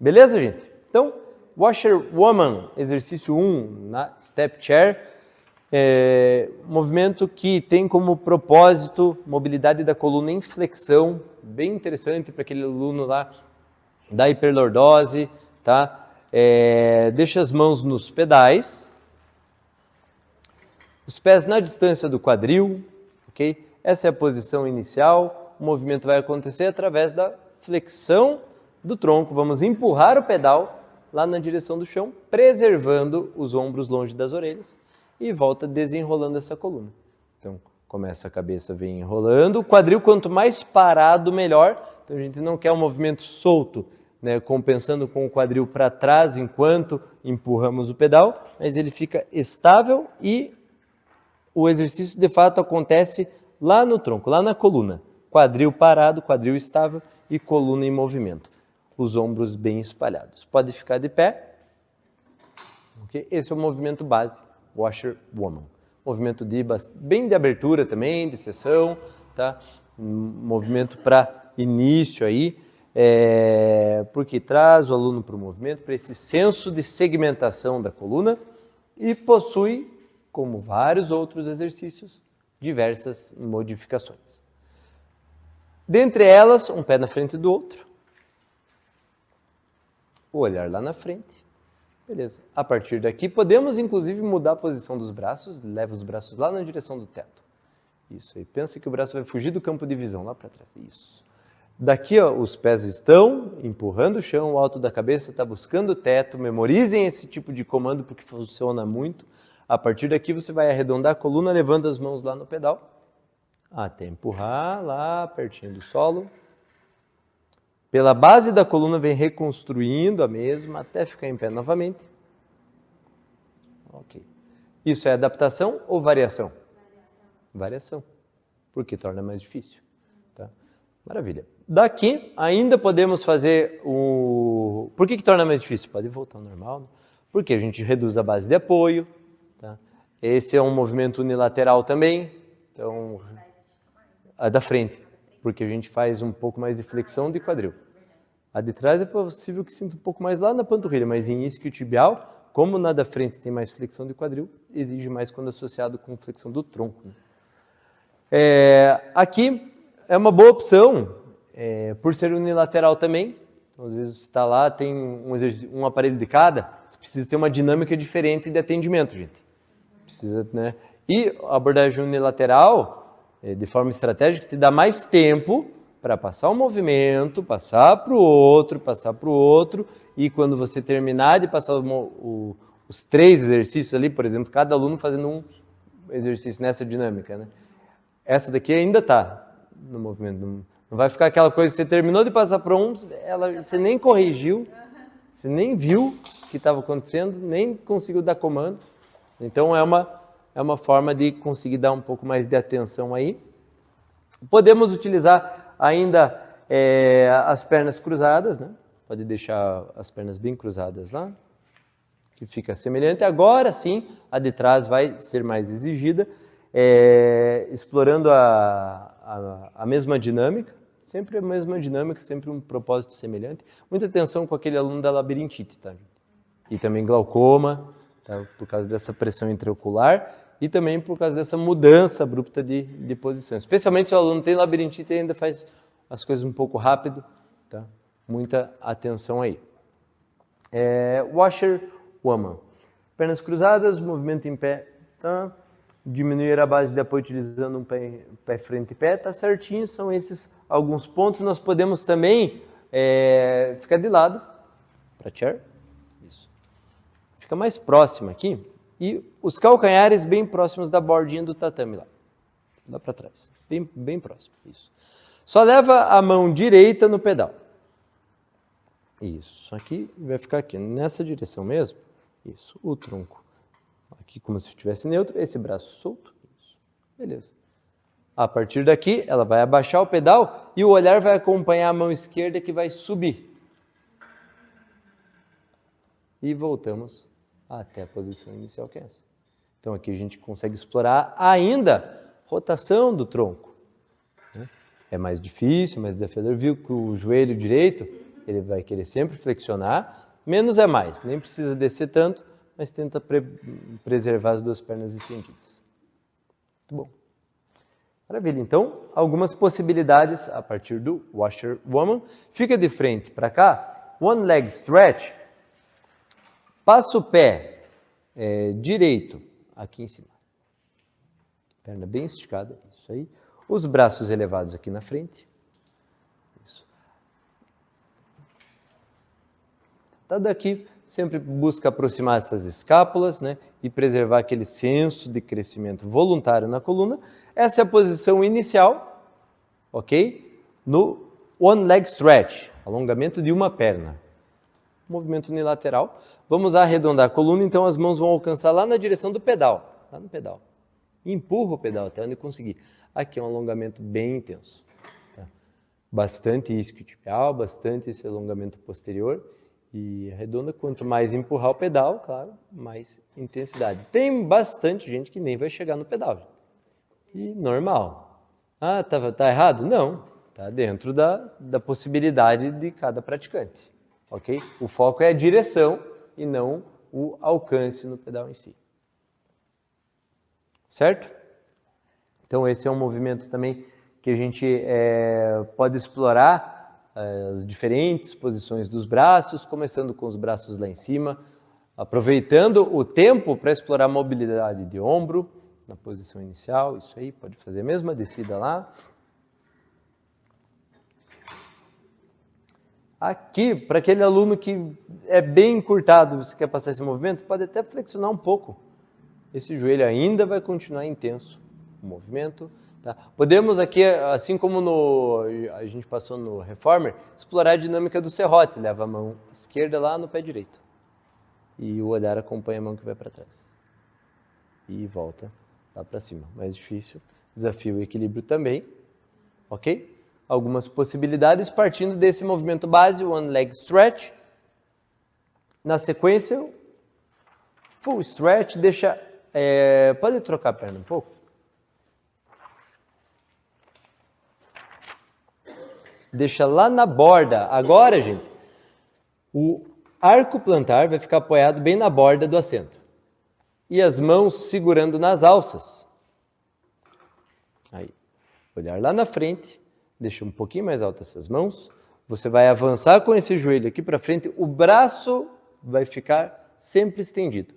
Beleza, gente? Então, Washerwoman, exercício 1 na Step Chair, movimento que tem como propósito mobilidade da coluna em flexão, bem interessante para aquele aluno lá da hiperlordose, tá? Deixa as mãos nos pedais, os pés na distância do quadril, ok? Essa é a posição inicial, o movimento vai acontecer através da flexão do tronco, vamos empurrar o pedal lá na direção do chão, preservando os ombros longe das orelhas e volta desenrolando essa coluna. Então, começa a cabeça, vem enrolando, o quadril quanto mais parado, melhor. Então, a gente não quer um movimento solto, né, compensando com o quadril para trás enquanto empurramos o pedal, mas ele fica estável e o exercício de fato acontece lá no tronco, lá na coluna. Quadril parado, quadril estável e coluna em movimento. Os ombros bem espalhados. Pode ficar de pé. Okay? Esse é o movimento base, Washerwoman. Movimento bem de abertura também, de sessão, tá? Movimento para início aí, porque traz o aluno para o movimento, para esse senso de segmentação da coluna e possui, como vários outros exercícios, diversas modificações. Dentre elas, um pé na frente do outro, o olhar lá na frente, beleza. A partir daqui, podemos inclusive mudar a posição dos braços, leva os braços lá na direção do teto. Isso aí, pensa que o braço vai fugir do campo de visão, lá para trás, isso. Daqui, ó, os pés estão empurrando o chão, o alto da cabeça está buscando o teto, memorizem esse tipo de comando porque funciona muito. A partir daqui você vai arredondar a coluna, levando as mãos lá no pedal, até empurrar lá pertinho do solo. Pela base da coluna vem reconstruindo a mesma até ficar em pé novamente. Ok. Isso é adaptação ou variação? Variação. Porque torna mais difícil. Tá? Maravilha. Daqui ainda podemos fazer o... Por que torna mais difícil? Pode voltar ao normal. Né? Porque a gente reduz a base de apoio. Tá? Esse é um movimento unilateral também. Então, a da frente. Porque a gente faz um pouco mais de flexão de quadril. A de trás é possível que sinta um pouco mais lá na panturrilha, mas em isquiotibial, como na da frente tem mais flexão de quadril, exige mais quando associado com flexão do tronco. Né? Aqui é uma boa opção, por ser unilateral também. Então, às vezes você está lá, tem um aparelho de cada, você precisa ter uma dinâmica diferente de atendimento, gente. Precisa, né? E a abordagem unilateral, de forma estratégica, te dá mais tempo para passar um movimento, passar para o outro, e quando você terminar de passar os 3 exercícios ali, por exemplo, cada aluno fazendo um exercício nessa dinâmica, né? Essa daqui ainda está no movimento, não vai ficar aquela coisa, você terminou de passar para você nem corrigiu, você nem viu o que estava acontecendo, nem conseguiu dar comando, então é uma forma de conseguir dar um pouco mais de atenção aí. Podemos utilizar ainda as pernas cruzadas, né? Pode deixar as pernas bem cruzadas lá, que fica semelhante. Agora sim, a de trás vai ser mais exigida, explorando a mesma dinâmica, sempre a mesma dinâmica, sempre um propósito semelhante. Muita atenção com aquele aluno da labirintite, tá? E também glaucoma, tá? Por causa dessa pressão intraocular e também por causa dessa mudança abrupta de posição. Especialmente se o aluno tem labirintite e ainda faz as coisas um pouco rápido, tá? Muita atenção aí. Washerwoman. Pernas cruzadas, movimento em pé, tá? Diminuir a base de apoio utilizando um pé frente e pé, tá certinho, são esses alguns pontos. Nós podemos também ficar de lado para chair, isso. Fica mais próximo aqui e os calcanhares bem próximos da bordinha do tatame lá para trás, bem próximo, isso. Só leva a mão direita no pedal, isso, aqui vai ficar aqui, nessa direção mesmo, isso, o tronco. Aqui como se estivesse neutro, esse braço solto, isso, beleza. A partir daqui, ela vai abaixar o pedal e o olhar vai acompanhar a mão esquerda que vai subir. E voltamos até a posição inicial que é essa. Então aqui a gente consegue explorar ainda rotação do tronco. É mais difícil, mais desafiador. Viu que o joelho direito ele vai querer sempre flexionar. Menos é mais, nem precisa descer tanto, mas tenta preservar as duas pernas estendidas. Muito bom. Maravilha, então, algumas possibilidades a partir do Washerwoman. Fica de frente para cá, one leg stretch, passa o pé direito aqui em cima. Perna bem esticada, isso aí. Os braços elevados aqui na frente. Isso. Tá daqui, sempre busca aproximar essas escápulas, né? E preservar aquele senso de crescimento voluntário na coluna. Essa é a posição inicial, ok? No one leg stretch, alongamento de uma perna. Movimento unilateral. Vamos arredondar a coluna, então as mãos vão alcançar lá na direção do pedal, lá no pedal. Empurra o pedal até onde conseguir. Aqui é um alongamento bem intenso. Tá? Bastante isquiotibial, bastante esse alongamento posterior. E arredonda, quanto mais empurrar o pedal, claro, mais intensidade. Tem bastante gente que nem vai chegar no pedal. E normal. Ah, tá errado? Não. Está dentro da possibilidade de cada praticante. Ok? O foco é a direção e não o alcance no pedal em si. Certo? Então esse é um movimento também que a gente pode explorar as diferentes posições dos braços, começando com os braços lá em cima, aproveitando o tempo para explorar a mobilidade de ombro na posição inicial, isso aí, pode fazer a mesma descida lá. Aqui, para aquele aluno que é bem encurtado, você quer passar esse movimento, pode até flexionar um pouco. Esse joelho ainda vai continuar intenso, o movimento. Tá? Podemos aqui, assim como a gente passou no Reformer, explorar a dinâmica do serrote. Leva a mão esquerda lá no pé direito. E o olhar acompanha a mão que vai para trás. E volta lá para cima. Mais difícil. Desafio o equilíbrio também. Ok? Algumas possibilidades partindo desse movimento base, one leg stretch. Na sequência, full stretch, deixa... pode trocar a perna um pouco? Deixa lá na borda. Agora, gente, o arco plantar vai ficar apoiado bem na borda do assento. E as mãos segurando nas alças. Aí, olhar lá na frente, deixa um pouquinho mais altas essas mãos. Você vai avançar com esse joelho aqui para frente, o braço vai ficar sempre estendido.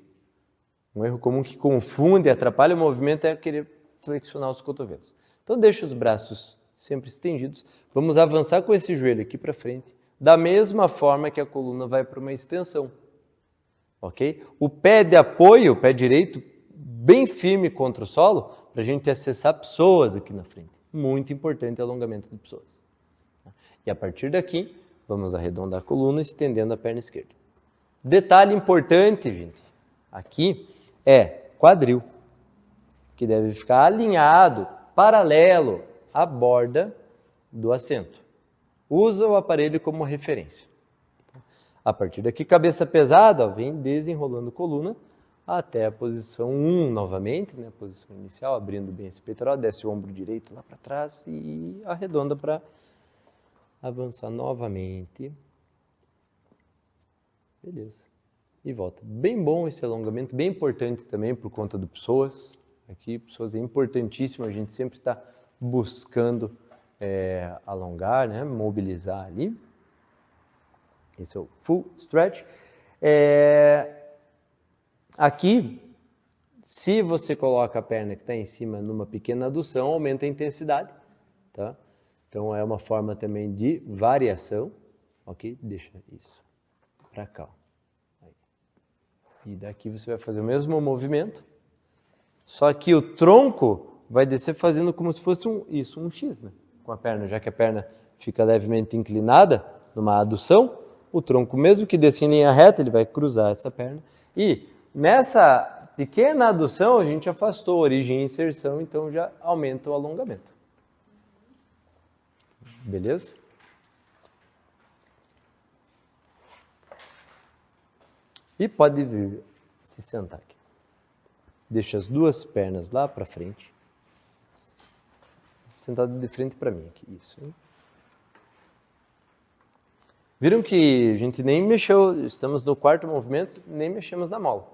Um erro comum que confunde e atrapalha o movimento é querer flexionar os cotovelos. Então deixa os braços sempre estendidos. Vamos avançar com esse joelho aqui para frente, da mesma forma que a coluna vai para uma extensão. Ok? O pé de apoio, o pé direito, bem firme contra o solo, para a gente acessar pessoas aqui na frente. Muito importante o alongamento de pessoas. E a partir daqui, vamos arredondar a coluna, estendendo a perna esquerda. Detalhe importante, gente, aqui é quadril, que deve ficar alinhado, paralelo à borda do assento. Usa o aparelho como referência. A partir daqui, cabeça pesada, vem desenrolando a coluna até a posição 1 novamente, né? Posição inicial, abrindo bem esse peitoral, desce o ombro direito lá para trás e arredonda para avançar novamente. Beleza. E volta. Bem bom esse alongamento, bem importante também por conta do psoas. Aqui, psoas é importantíssimo, a gente sempre está buscando alongar, né? Mobilizar ali. Esse é o full stretch. Aqui, se você coloca a perna que está em cima numa pequena adução, aumenta a intensidade, tá? Então, é uma forma também de variação, ok? Deixa isso para cá. Aí. E daqui você vai fazer o mesmo movimento, só que o tronco vai descer fazendo como se fosse um X, né? Com a perna, já que a perna fica levemente inclinada numa adução, o tronco, mesmo que desça em linha reta, ele vai cruzar essa perna. E nessa pequena adução, a gente afastou origem e inserção, então já aumenta o alongamento. Beleza? E pode vir se sentar aqui. Deixa as duas pernas lá para frente. Sentado de frente para mim aqui, isso. Hein? Viram que a gente nem mexeu, estamos no quarto movimento, nem mexemos na mola.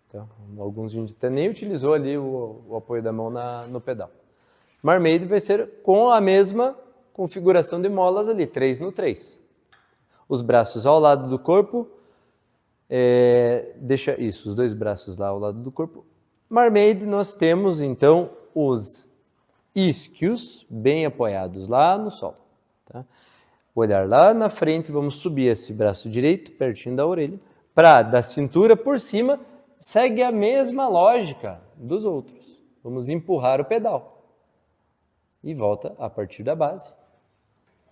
Então, alguns a gente até nem utilizou ali o apoio da mão no pedal. Marmaid vai ser com a mesma configuração de molas ali, 3 no 3. Os braços ao lado do corpo, deixa isso, os dois braços lá ao lado do corpo. Marmaid, nós temos então os isquios bem apoiados lá no solo. Tá? Olhar lá na frente, vamos subir esse braço direito, pertinho da orelha, para da cintura por cima, segue a mesma lógica dos outros. Vamos empurrar o pedal. E volta a partir da base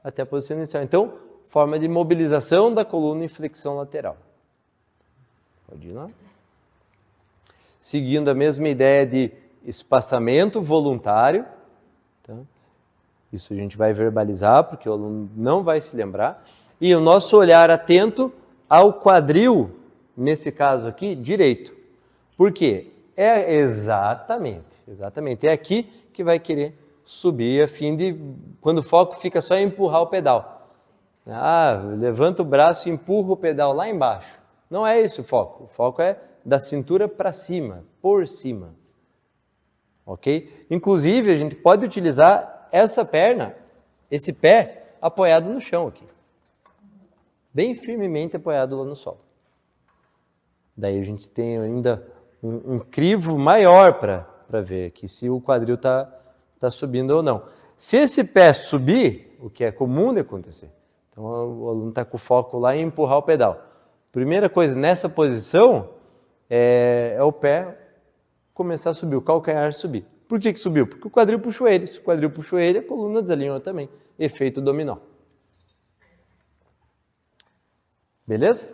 até a posição inicial. Então, forma de mobilização da coluna em flexão lateral. Pode ir lá. Seguindo a mesma ideia de espaçamento voluntário. Tá? Isso a gente vai verbalizar, porque o aluno não vai se lembrar. E o nosso olhar atento ao quadril, nesse caso aqui, direito. Por quê? Exatamente. É aqui que vai querer subir, a fim de, quando o foco fica só em empurrar o pedal. Levanta o braço e empurra o pedal lá embaixo. Não é esse o foco. O foco é da cintura para cima, por cima. Ok? Inclusive, a gente pode utilizar essa perna, esse pé, apoiado no chão aqui. Bem firmemente apoiado lá no solo. Daí a gente tem ainda um crivo maior para ver aqui se o quadril está subindo ou não. Se esse pé subir, o que é comum de acontecer, então o aluno está com o foco lá em empurrar o pedal. Primeira coisa, nessa posição, é o pé começar a subir, o calcanhar subir. Por que subiu? Porque o quadril puxou ele. Se o quadril puxou ele, a coluna desalinhou também. Efeito dominó. Beleza?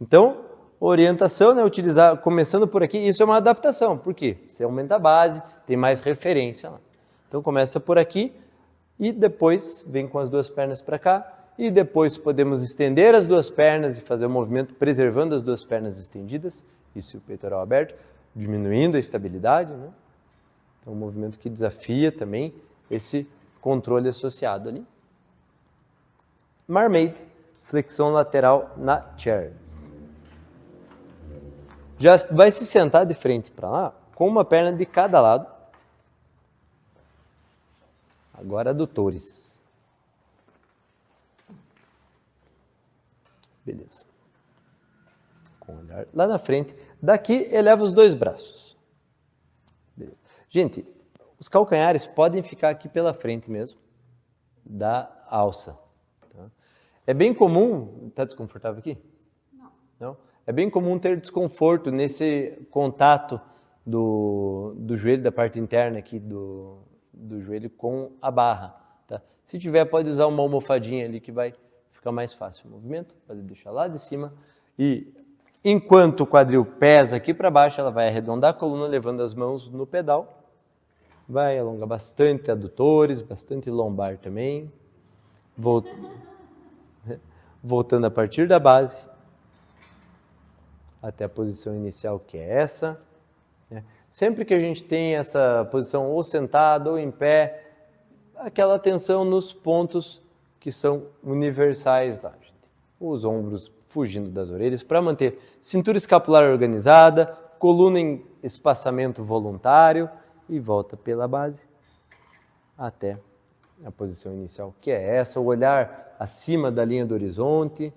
Então, orientação, né? Utilizar, começando por aqui, isso é uma adaptação. Por quê? Você aumenta a base, tem mais referência lá. Então, começa por aqui e depois vem com as duas pernas para cá. E depois podemos estender as duas pernas e fazer o movimento preservando as duas pernas estendidas. Isso, o peitoral aberto, diminuindo a estabilidade, né? Então, um movimento que desafia também esse controle associado ali. Marmaid, flexão lateral na chair. Já vai se sentar de frente para lá, com uma perna de cada lado. Agora, adutores. Beleza. Com o olhar lá na frente. Daqui, eleva os dois braços. Beleza. Gente, os calcanhares podem ficar aqui pela frente mesmo, da alça. Tá? É bem comum... Está desconfortável aqui? Não? É bem comum ter desconforto nesse contato do joelho, da parte interna aqui do joelho com a barra. Tá? Se tiver, pode usar uma almofadinha ali que vai ficar mais fácil o movimento. Pode deixar lá de cima. E enquanto o quadril pesa aqui para baixo, ela vai arredondar a coluna, levando as mãos no pedal. Vai alongar bastante adutores, bastante lombar também. Voltando a partir da base até a posição inicial, que é essa. Sempre que a gente tem essa posição ou sentado ou em pé, aquela atenção nos pontos que são universais lá, gente. Os ombros fugindo das orelhas para manter cintura escapular organizada, coluna em espaçamento voluntário e volta pela base até a posição inicial, que é essa, o olhar acima da linha do horizonte.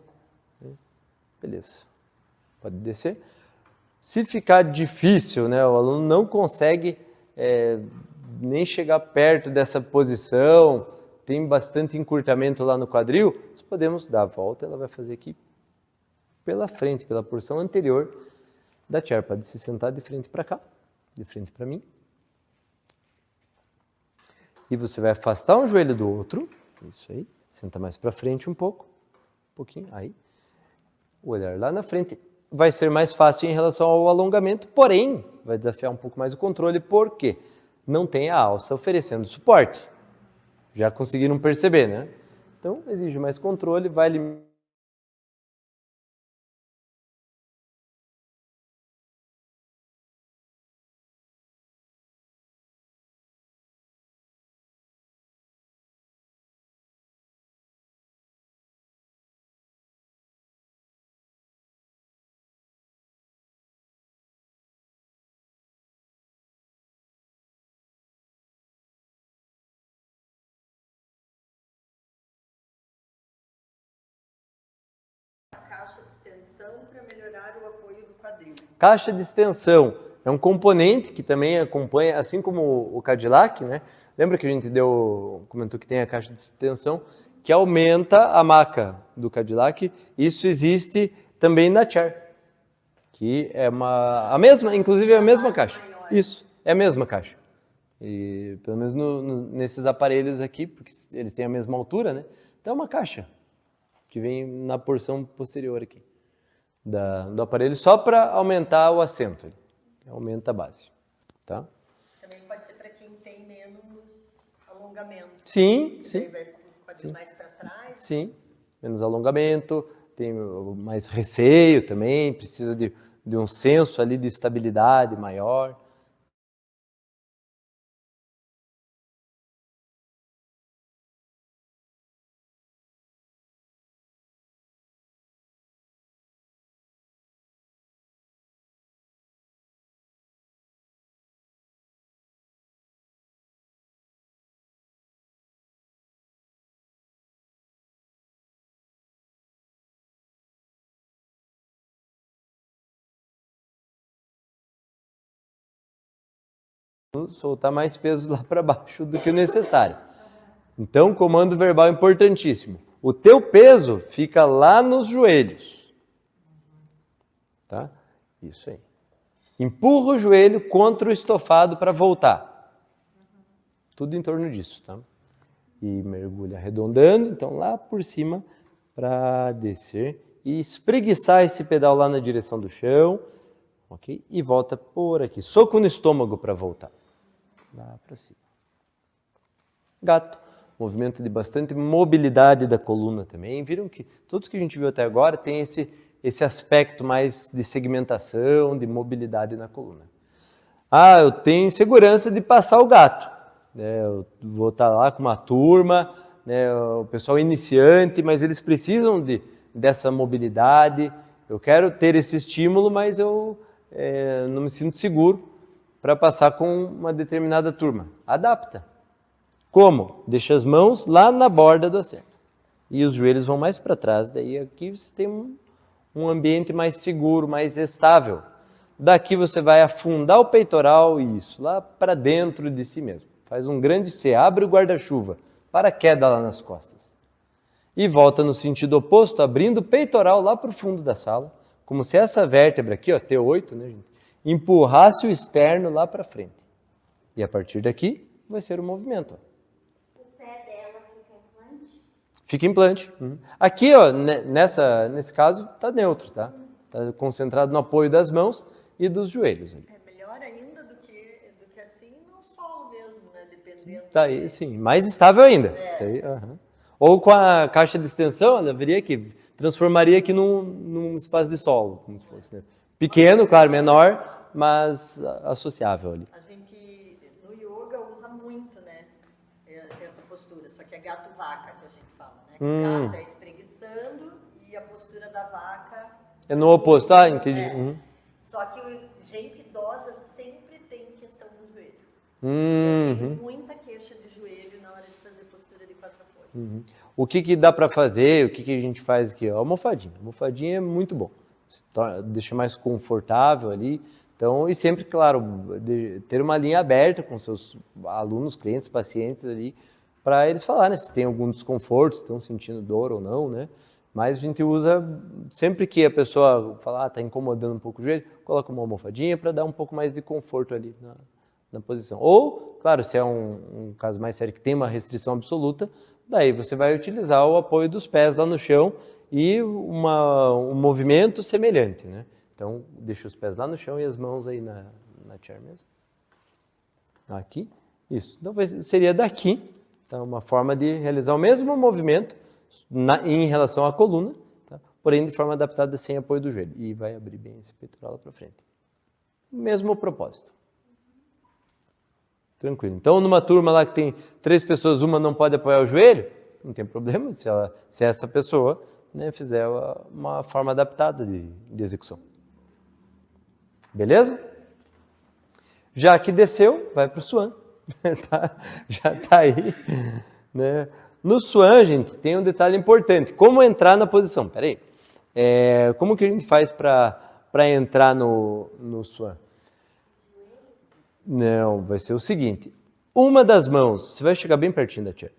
Beleza. Pode descer. Se ficar difícil, né, o aluno não consegue nem chegar perto dessa posição, tem bastante encurtamento lá no quadril, nós podemos dar a volta, ela vai fazer aqui pela frente, pela porção anterior da chair. Pode se sentar de frente para cá, de frente para mim. E você vai afastar um joelho do outro, isso aí, senta mais para frente um pouquinho, aí. O olhar lá na frente vai ser mais fácil em relação ao alongamento, porém, vai desafiar um pouco mais o controle, porque não tem a alça oferecendo suporte. Já conseguiram perceber, né? Então, exige mais controle, vai limitar para melhorar o apoio do quadril. Caixa de extensão é um componente que também acompanha, assim como o Cadillac, né? Lembra que a gente comentou que tem a caixa de extensão, que aumenta a maca do Cadillac. Isso existe também na Chair, que é inclusive é a mesma caixa. Isso, é a mesma caixa. E pelo menos nesses aparelhos aqui, porque eles têm a mesma altura, né? Então é uma caixa que vem na porção posterior aqui do aparelho, só para aumentar o assento. Aumenta a base, tá? Também pode ser para quem tem menos alongamento. Sim, sim. Aí vai com o quadril mais para trás. Sim, menos alongamento, tem mais receio também, precisa de um senso ali de estabilidade maior. Soltar mais peso lá para baixo do que o necessário. Então, comando verbal importantíssimo. O teu peso fica lá nos joelhos. Tá? Isso aí. Empurra o joelho contra o estofado para voltar. Tudo em torno disso, tá? E mergulha arredondando, então lá por cima para descer e espreguiçar esse pedal lá na direção do chão, ok? E volta por aqui. Soco no estômago para voltar. Lá para cima. Gato. Movimento de bastante mobilidade da coluna também. Viram que todos que a gente viu até agora tem esse aspecto mais de segmentação, de mobilidade na coluna. Ah, eu tenho insegurança de passar o gato. Eu vou estar lá com uma turma, né, o pessoal iniciante, mas eles precisam dessa mobilidade. Eu quero ter esse estímulo, mas eu não me sinto seguro para passar com uma determinada turma. Adapta. Como? Deixa as mãos lá na borda do assento. E os joelhos vão mais para trás. Daí aqui você tem um ambiente mais seguro, mais estável. Daqui você vai afundar o peitoral e isso, lá para dentro de si mesmo. Faz um grande C, abre o guarda-chuva, para queda lá nas costas. E volta no sentido oposto, abrindo o peitoral lá para o fundo da sala, como se essa vértebra aqui, ó, T8, né, gente, empurrasse o externo lá para frente. E a partir daqui vai ser o movimento. Ó. O pé dela fica implante? Fica implante. Aqui, ó, nesse caso, está neutro, tá? Está concentrado no apoio das mãos e dos joelhos. É melhor ainda do que assim no solo mesmo, né? Dependendo. Tá aí, sim. Mais estável ainda. Tá aí, Ou com a caixa de extensão, ela viria aqui, transformaria aqui num espaço de solo, como se fosse, né? Pequeno, claro, menor, mas associável ali. A gente, no yoga, usa muito, né? Essa postura, só que é gato-vaca que a gente fala, né? O gato é espreguiçando e a postura da vaca... É no oposto, entendi. Só que gente idosa sempre tem questão no joelho. Tem muita queixa de joelho na hora de fazer postura de quatro apoios. O que dá para fazer, o que a gente faz aqui? Almofadinha. Almofadinha é muito bom. Deixa mais confortável ali. Então, e sempre, claro, ter uma linha aberta com seus alunos, clientes, pacientes ali, para eles falarem, né, se tem algum desconforto, se estão sentindo dor ou não, né? Mas a gente usa, sempre que a pessoa fala, está incomodando um pouco o joelho, coloca uma almofadinha para dar um pouco mais de conforto ali na posição. Ou, claro, se é um caso mais sério que tem uma restrição absoluta, daí você vai utilizar o apoio dos pés lá no chão e um movimento semelhante, né? Então, deixa os pés lá no chão e as mãos aí na chair mesmo. Aqui, isso. Então, seria daqui, tá? Uma forma de realizar o mesmo movimento em relação à coluna, tá? Porém de forma adaptada sem apoio do joelho. E vai abrir bem esse peitoral lá para frente. Mesmo propósito. Tranquilo. Então, numa turma lá que tem 3 pessoas, uma não pode apoiar o joelho, não tem problema se essa pessoa, né, fizer uma forma adaptada de execução. Beleza? Já que desceu, vai para o Swan. Já está aí. Né? No Swan, gente, tem um detalhe importante. Como entrar na posição? Peraí. como que a gente faz para entrar no Swan? Não, vai ser o seguinte. Uma das mãos, você vai chegar bem pertinho da chair.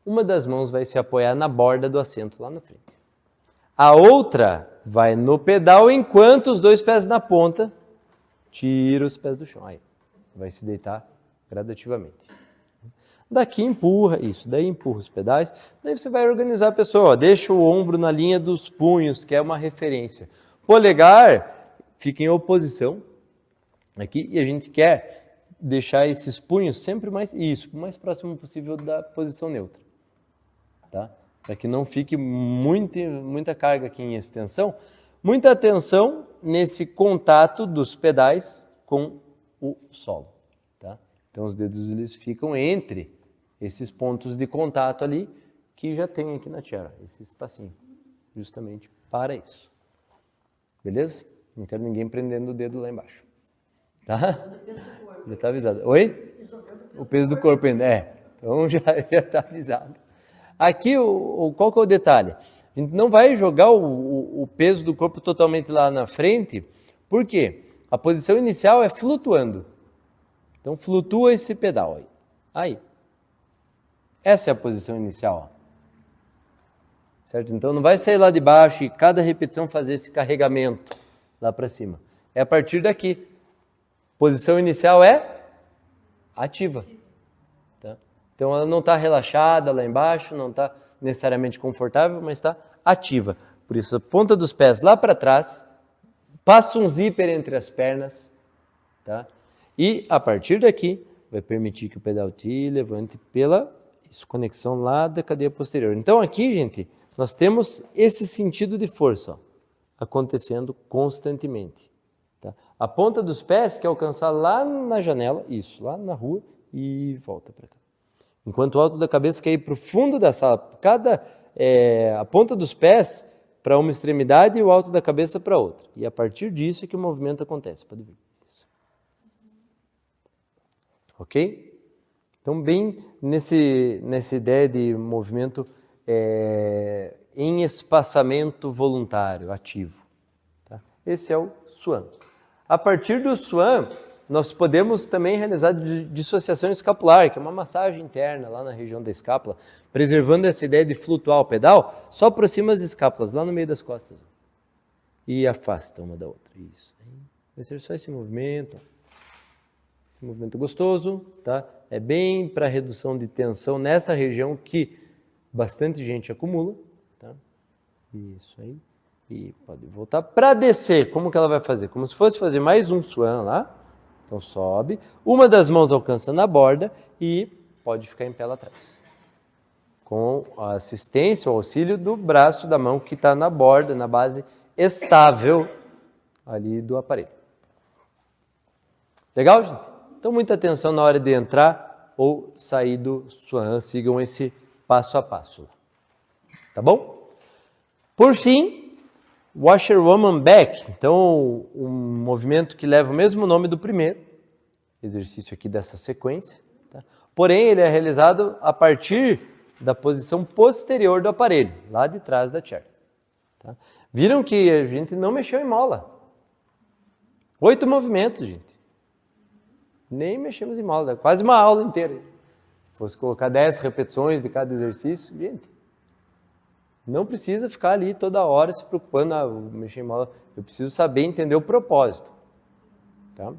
Uma das mãos vai se apoiar na borda do assento lá na frente. A outra vai no pedal enquanto os dois pés na ponta, tira os pés do chão. Aí, vai se deitar gradativamente. Daqui empurra, isso, daí empurra os pedais, daí você vai organizar a pessoa, ó, deixa o ombro na linha dos punhos, que é uma referência. Polegar fica em oposição aqui e a gente quer deixar esses punhos sempre mais próximo possível da posição neutra, tá? Para que não fique muita carga aqui em extensão, muita atenção nesse contato dos pedais com o solo, tá? Então os dedos eles ficam entre esses pontos de contato ali que já tem aqui na chair, esse espacinho, justamente para isso. Beleza? Não quero ninguém prendendo o dedo lá embaixo. Tá? Já está avisado. Oi? O peso do corpo ainda. Então já está avisado. Aqui, qual que é o detalhe? A gente não vai jogar o peso do corpo totalmente lá na frente, por quê? A posição inicial é flutuando. Então flutua esse pedal aí. Aí. Essa é a posição inicial. Certo? Então não vai sair lá de baixo e cada repetição fazer esse carregamento lá para cima. É a partir daqui. Posição inicial é ativa. Tá? Então ela não está relaxada lá embaixo, não está necessariamente confortável, mas está ativa. Por isso a ponta dos pés lá para trás, passa um zíper entre as pernas, tá? E a partir daqui vai permitir que o pedal te levante pela conexão lá da cadeia posterior. Então aqui, gente, nós temos esse sentido de força, ó, acontecendo constantemente. Tá? A ponta dos pés quer alcançar lá na janela, isso, lá na rua e volta para cá. Enquanto o alto da cabeça quer ir para o fundo da sala. A ponta dos pés para uma extremidade e o alto da cabeça para outra. E a partir disso é que o movimento acontece. Pode ver. Isso. Ok? Então, bem nessa ideia de movimento em espaçamento voluntário, ativo. Tá? Esse é o Swan. A partir do Swan, nós podemos também realizar dissociação escapular, que é uma massagem interna lá na região da escápula, preservando essa ideia de flutuar o pedal, só aproxima as escápulas, lá no meio das costas. E afasta uma da outra. Isso. Vai ser só esse movimento. Esse movimento gostoso, tá? É bem para redução de tensão nessa região que bastante gente acumula, tá? Isso aí. E pode voltar para descer. Como que ela vai fazer? Como se fosse fazer mais um Swan lá. Então sobe, uma das mãos alcança na borda e pode ficar em pé lá atrás. Com a assistência, o auxílio do braço da mão que está na borda, na base estável ali do aparelho. Legal, gente? Então muita atenção na hora de entrar ou sair do Swan. Sigam esse passo a passo. Tá bom? Por fim, Washerwoman Back, então um movimento que leva o mesmo nome do primeiro, exercício aqui dessa sequência, tá? Porém ele é realizado a partir da posição posterior do aparelho, lá de trás da chair. Tá? Viram que a gente não mexeu em mola. 8 movimentos, gente. Nem mexemos em mola, quase uma aula inteira. Se fosse colocar 10 repetições de cada exercício, gente, não precisa ficar ali toda hora se preocupando, mexer em mola. Eu preciso saber entender o propósito. Tá?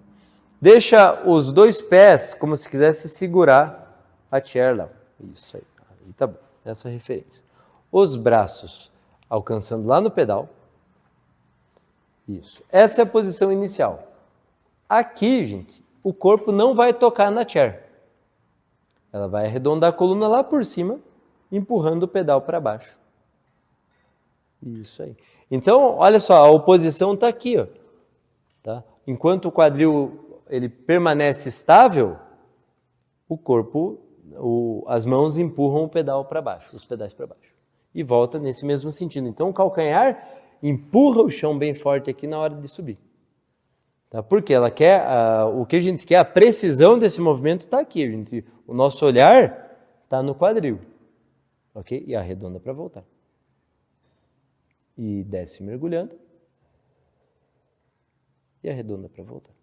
Deixa os dois pés como se quisesse segurar a chair lá. Isso aí. Aí tá bom. Essa referência. Os braços alcançando lá no pedal. Isso. Essa é a posição inicial. Aqui, gente, o corpo não vai tocar na chair. Ela vai arredondar a coluna lá por cima, empurrando o pedal para baixo. Isso aí. Então, olha só, a oposição está aqui, ó. Tá? Enquanto o quadril ele permanece estável, o corpo, as mãos empurram o pedal para baixo, os pedais para baixo. E volta nesse mesmo sentido. Então, o calcanhar empurra o chão bem forte aqui na hora de subir. Tá? Porque ela quer, o que a gente quer, a precisão desse movimento está aqui. O nosso olhar está no quadril. Ok? E arredonda para voltar. e desce mergulhando. E arredonda para voltar.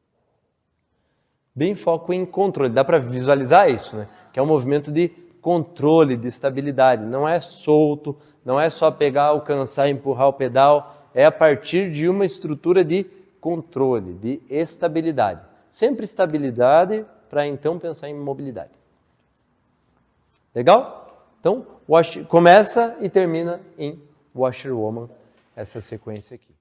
Bem foco em controle. Dá para visualizar isso, né? Que é um movimento de controle, de estabilidade. Não é solto, não é só pegar, alcançar, empurrar o pedal. É a partir de uma estrutura de controle, de estabilidade. Sempre estabilidade para então pensar em mobilidade. Legal? Então, começa e termina em Washerwoman, essa sequência aqui.